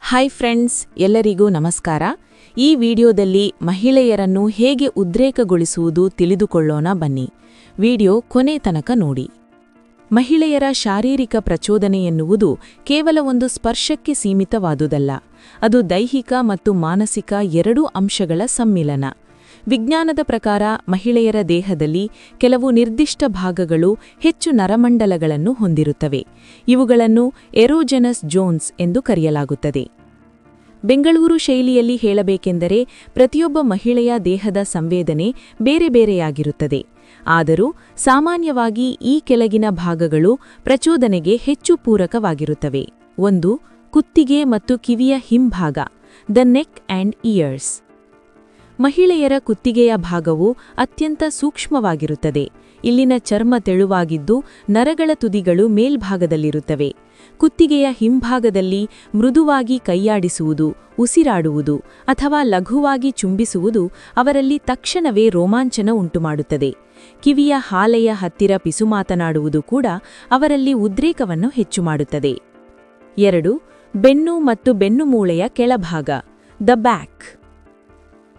Hi friends, ಎಲ್ಲರಿಗೂ ನಮಸ್ಕಾರ. ಈ ವಿಡಿಯೋದಲ್ಲಿ ಮಹಿಳೆಯರನ್ನು ಹೇಗೆ ಉದ್ರೇಕಗೊಳಿಸುವುದು ತಿಳಿದುಕೊಳ್ಳೋಣ ಬನ್ನಿ. ವಿಡಿಯೋ ಕೊನೆ ತನಕ ನೋಡಿ. ಮಹಿಳೆಯರ ಶಾರೀರಿಕ ಪ್ರಚೋದನೆ ಎನ್ನುವುದು ಕೇವಲ ಒಂದು ಸ್ಪರ್ಶಕ್ಕೆ ಸೀಮಿತವಾದುದಲ್ಲ. ಅದು ದೈಹಿಕ ಮತ್ತು ಮಾನಸಿಕ ಎರಡೂ ಅಂಶಗಳ ಸಮ್ಮಿಲನ. ವಿಜ್ಞಾನದ ಪ್ರಕಾರ ಮಹಿಳೆಯರ ದೇಹದಲ್ಲಿ ಕೆಲವು ನಿರ್ದಿಷ್ಟ ಭಾಗಗಳು ಹೆಚ್ಚು ನರಮಂಡಲಗಳನ್ನು ಹೊಂದಿರುತ್ತವೆ. ಇವುಗಳನ್ನು ಎರೋಜೆನಸ್ ಝೋನ್ಸ್ ಎಂದು ಕರೆಯಲಾಗುತ್ತದೆ. ಬೆಂಗಳೂರು ಶೈಲಿಯಲ್ಲಿ ಹೇಳಬೇಕೆಂದರೆ ಪ್ರತಿಯೊಬ್ಬ ಮಹಿಳೆಯ ದೇಹದ ಸಂವೇದನೆ ಬೇರೆ ಬೇರೆಯಾಗಿರುತ್ತದೆ. ಆದರೂ ಸಾಮಾನ್ಯವಾಗಿ ಈ ಕೆಳಗಿನ ಭಾಗಗಳು ಪ್ರಚೋದನೆಗೆ ಹೆಚ್ಚು ಪೂರಕವಾಗಿರುತ್ತವೆ. 1. ಕುತ್ತಿಗೆ ಮತ್ತು ಕಿವಿಯ ಹಿಂಭಾಗ, ದ ನೆಕ್ ಆ್ಯಂಡ್ ಇಯರ್ಸ್. ಮಹಿಳೆಯರ ಕುತ್ತಿಗೆಯ ಭಾಗವು ಅತ್ಯಂತ ಸೂಕ್ಷ್ಮವಾಗಿರುತ್ತದೆ. ಇಲ್ಲಿನ ಚರ್ಮ ತೆಳುವಾಗಿದ್ದು ನರಗಳ ತುದಿಗಳು ಮೇಲ್ಭಾಗದಲ್ಲಿರುತ್ತವೆ. ಕುತ್ತಿಗೆಯ ಹಿಂಭಾಗದಲ್ಲಿ ಮೃದುವಾಗಿ ಕೈಯಾಡಿಸುವುದು, ಉಸಿರಾಡುವುದು ಅಥವಾ ಲಘುವಾಗಿ ಚುಂಬಿಸುವುದು ಅವರಲ್ಲಿ ತಕ್ಷಣವೇ ರೋಮಾಂಚನ ಉಂಟುಮಾಡುತ್ತದೆ. ಕಿವಿಯ ಹಾಲೆಯ ಹತ್ತಿರ ಪಿಸು ಮಾತನಾಡುವುದು ಕೂಡ ಅವರಲ್ಲಿ ಉದ್ರೇಕವನ್ನು ಹೆಚ್ಚು ಮಾಡುತ್ತದೆ. 2. ಬೆನ್ನು ಮತ್ತು ಬೆನ್ನುಮೂಳೆಯ ಕೆಳಭಾಗ, ದ ಬ್ಯಾಕ್.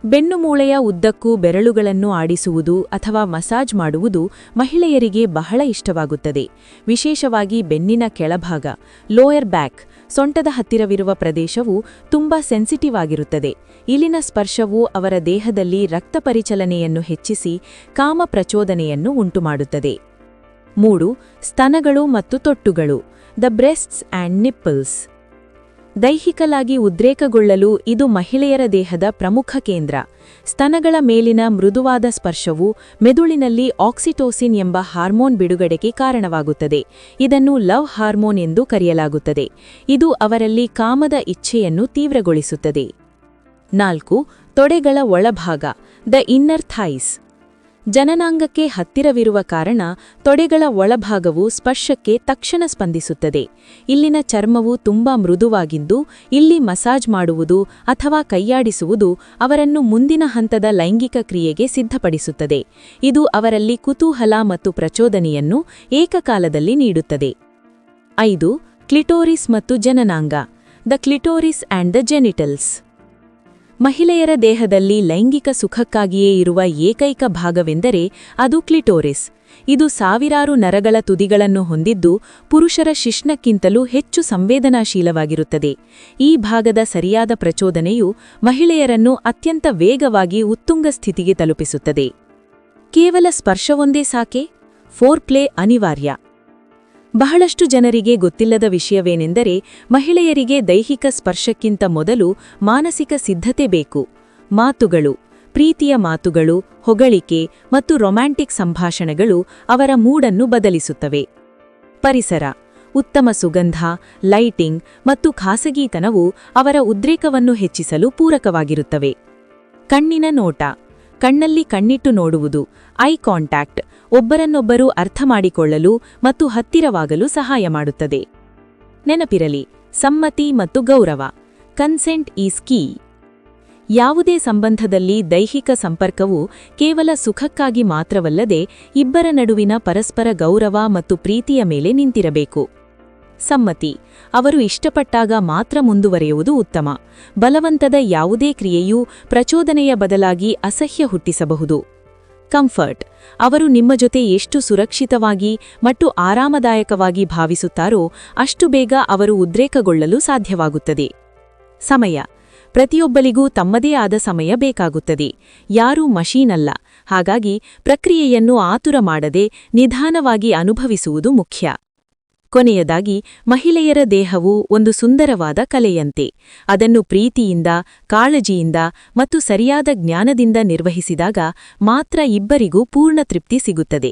ಬೆನ್ನುಮೂಳೆಯ ಉದ್ದಕ್ಕೂ ಬೆರಳುಗಳನ್ನು ಆಡಿಸುವುದು ಅಥವಾ ಮಸಾಜ್ ಮಾಡುವುದು ಮಹಿಳೆಯರಿಗೆ ಬಹಳ ಇಷ್ಟವಾಗುತ್ತದೆ. ವಿಶೇಷವಾಗಿ ಬೆನ್ನಿನ ಕೆಳಭಾಗ, ಲೋಯರ್ ಬ್ಯಾಕ್, ಸೊಂಟದ ಹತ್ತಿರವಿರುವ ಪ್ರದೇಶವು ತುಂಬಾ ಸೆನ್ಸಿಟಿವ್ ಆಗಿರುತ್ತದೆ. ಇಲ್ಲಿನ ಸ್ಪರ್ಶವು ಅವರ ದೇಹದಲ್ಲಿ ರಕ್ತ ಪರಿಚಲನೆಯನ್ನು ಹೆಚ್ಚಿಸಿ ಕಾಮ ಪ್ರಚೋದನೆಯನ್ನು ಉಂಟುಮಾಡುತ್ತದೆ. 3. ಸ್ತನಗಳು ಮತ್ತು ತೊಟ್ಟುಗಳು, ದ ಬ್ರೆಸ್ಟ್ಸ್ ಆ್ಯಂಡ್ ನಿಪ್ಪಲ್ಸ್. ದೈಹಿಕವಾಗಿ ಉದ್ರೇಕಗೊಳ್ಳಲು ಇದು ಮಹಿಳೆಯರ ದೇಹದ ಪ್ರಮುಖ ಕೇಂದ್ರ. ಸ್ತನಗಳ ಮೇಲಿನ ಮೃದುವಾದ ಸ್ಪರ್ಶವು ಮೆದುಳಿನಲ್ಲಿ ಆಕ್ಸಿಟೋಸಿನ್ ಎಂಬ ಹಾರ್ಮೋನ್ ಬಿಡುಗಡೆಗೆ ಕಾರಣವಾಗುತ್ತದೆ. ಇದನ್ನು ಲವ್ ಹಾರ್ಮೋನ್ ಎಂದು ಕರೆಯಲಾಗುತ್ತದೆ. ಇದು ಅವರಲ್ಲಿ ಕಾಮದ ಇಚ್ಛೆಯನ್ನು ತೀವ್ರಗೊಳಿಸುತ್ತದೆ. 4. ತೊಡೆಗಳ ಒಳಭಾಗ, ದ ಇನ್ನರ್ ಥೈಸ್. ಜನನಾಂಗಕ್ಕೆ ಹತ್ತಿರವಿರುವ ಕಾರಣ ತೊಡೆಗಳ ಒಳಭಾಗವು ಸ್ಪರ್ಶಕ್ಕೆ ತಕ್ಷಣ ಸ್ಪಂದಿಸುತ್ತದೆ. ಇಲ್ಲಿನ ಚರ್ಮವು ತುಂಬಾ ಮೃದುವಾಗಿದ್ದು ಇಲ್ಲಿ ಮಸಾಜ್ ಮಾಡುವುದು ಅಥವಾ ಕೈಯಾಡಿಸುವುದು ಅವರನ್ನು ಮುಂದಿನ ಹಂತದ ಲೈಂಗಿಕ ಕ್ರಿಯೆಗೆ ಸಿದ್ಧಪಡಿಸುತ್ತದೆ. ಇದು ಅವರಲ್ಲಿ ಕುತೂಹಲ ಮತ್ತು ಪ್ರಚೋದನೆಯನ್ನು ಏಕಕಾಲದಲ್ಲಿ ನೀಡುತ್ತದೆ. 5. ಕ್ಲಿಟೋರಿಸ್ ಮತ್ತು ಜನನಾಂಗ, ದ ಕ್ಲಿಟೋರಿಸ್ ಆ್ಯಂಡ್ ದ ಜೆನಿಟಲ್ಸ್. ಮಹಿಳೆಯರ ದೇಹದಲ್ಲಿ ಲೈಂಗಿಕ ಸುಖಕ್ಕಾಗಿಯೇ ಇರುವ ಏಕೈಕ ಭಾಗವೆಂದರೆ ಅದು ಕ್ಲಿಟೋರಿಸ್. ಇದು ಸಾವಿರಾರು ನರಗಳ ತುದಿಗಳನ್ನು ಹೊಂದಿದ್ದು ಪುರುಷರ ಶಿಶ್ನಕ್ಕಿಂತಲೂ ಹೆಚ್ಚು ಸಂವೇದನಾಶೀಲವಾಗಿರುತ್ತದೆ. ಈ ಭಾಗದ ಸರಿಯಾದ ಪ್ರಚೋದನೆಯು ಮಹಿಳೆಯರನ್ನು ಅತ್ಯಂತ ವೇಗವಾಗಿ ಉತ್ತುಂಗ ಸ್ಥಿತಿಗೆ ತಲುಪಿಸುತ್ತದೆ. ಕೇವಲ ಸ್ಪರ್ಶವೊಂದೇ ಸಾಕೆ? ಫೋರ್ಪ್ಲೇ ಅನಿವಾರ್ಯ. ಬಹಳಷ್ಟು ಜನರಿಗೆ ಗೊತ್ತಿಲ್ಲದ ವಿಷಯವೇನೆಂದರೆ ಮಹಿಳೆಯರಿಗೆ ದೈಹಿಕ ಸ್ಪರ್ಶಕ್ಕಿಂತ ಮೊದಲು ಮಾನಸಿಕ ಸಿದ್ಧತೆ ಬೇಕು. ಮಾತುಗಳು, ಪ್ರೀತಿಯ ಮಾತುಗಳು, ಹೊಗಳಿಕೆ ಮತ್ತು ರೊಮ್ಯಾಂಟಿಕ್ ಸಂಭಾಷಣೆಗಳು ಅವರ ಮೂಡನ್ನು ಬದಲಿಸುತ್ತವೆ. ಪರಿಸರ, ಉತ್ತಮ ಸುಗಂಧ, ಲೈಟಿಂಗ್ ಮತ್ತು ಖಾಸಗಿತನವು ಅವರ ಉದ್ರೇಕವನ್ನು ಹೆಚ್ಚಿಸಲು ಪೂರಕವಾಗಿರುತ್ತವೆ. ಕಣ್ಣಿನ ನೋಟ, ಕಣ್ಣಲ್ಲಿ ಕಣ್ಣಿಟ್ಟು ನೋಡುವುದು, ಐ ಕಾಂಟ್ಯಾಕ್ಟ್, ಒಬ್ಬರನ್ನೊಬ್ಬರು ಅರ್ಥ ಮಾಡಿಕೊಳ್ಳಲು ಮತ್ತು ಹತ್ತಿರವಾಗಲು ಸಹಾಯ ಮಾಡುತ್ತದೆ. ನೆನಪಿರಲಿ, ಸಮ್ಮತಿ ಮತ್ತು ಗೌರವ, ಕನ್ಸೆಂಟ್ ಈಸ್ ಕೀ. ಯಾವುದೇ ಸಂಬಂಧದಲ್ಲಿ ದೈಹಿಕ ಸಂಪರ್ಕವು ಕೇವಲ ಸುಖಕ್ಕಾಗಿ ಮಾತ್ರವಲ್ಲದೆ ಇಬ್ಬರ ನಡುವಿನ ಪರಸ್ಪರ ಗೌರವ ಮತ್ತು ಪ್ರೀತಿಯ ಮೇಲೆ ನಿಂತಿರಬೇಕು. ಸಮ್ಮತಿ, ಅವರು ಇಷ್ಟಪಟ್ಟಾಗ ಮಾತ್ರ ಮುಂದುವರೆಯುವುದು ಉತ್ತಮ. ಬಲವಂತದ ಯಾವುದೇ ಕ್ರಿಯೆಯೂ ಪ್ರಚೋದನೆಯ ಬದಲಾಗಿ ಅಸಹ್ಯ ಹುಟ್ಟಿಸಬಹುದು. ಕಂಫರ್ಟ್, ಅವರು ನಿಮ್ಮ ಜೊತೆ ಎಷ್ಟು ಸುರಕ್ಷಿತವಾಗಿ ಮತ್ತು ಆರಾಮದಾಯಕವಾಗಿ ಭಾವಿಸುತ್ತಾರೋ ಅಷ್ಟು ಬೇಗ ಅವರು ಉದ್ರೇಕಗೊಳ್ಳಲು ಸಾಧ್ಯವಾಗುತ್ತದೆ. ಸಮಯ, ಪ್ರತಿಯೊಬ್ಬರಿಗೂ ತಮ್ಮದೇ ಆದ ಸಮಯ ಬೇಕಾಗುತ್ತದೆ. ಯಾರೂ ಮಷೀನ್ ಅಲ್ಲ. ಹಾಗಾಗಿ ಪ್ರಕ್ರಿಯೆಯನ್ನು ಆತುರ ಮಾಡದೆ ನಿಧಾನವಾಗಿ ಅನುಭವಿಸುವುದು ಮುಖ್ಯ. ಕೊನೆಯದಾಗಿ, ಮಹಿಳೆಯರ ದೇಹವು ಒಂದು ಸುಂದರವಾದ ಕಲೆಯಂತೆ. ಅದನ್ನು ಪ್ರೀತಿಯಿಂದ, ಕಾಳಜಿಯಿಂದ ಮತ್ತು ಸರಿಯಾದ ಜ್ಞಾನದಿಂದ ನಿರ್ವಹಿಸಿದಾಗ ಮಾತ್ರ ಇಬ್ಬರಿಗೂ ಪೂರ್ಣ ತೃಪ್ತಿ ಸಿಗುತ್ತದೆ.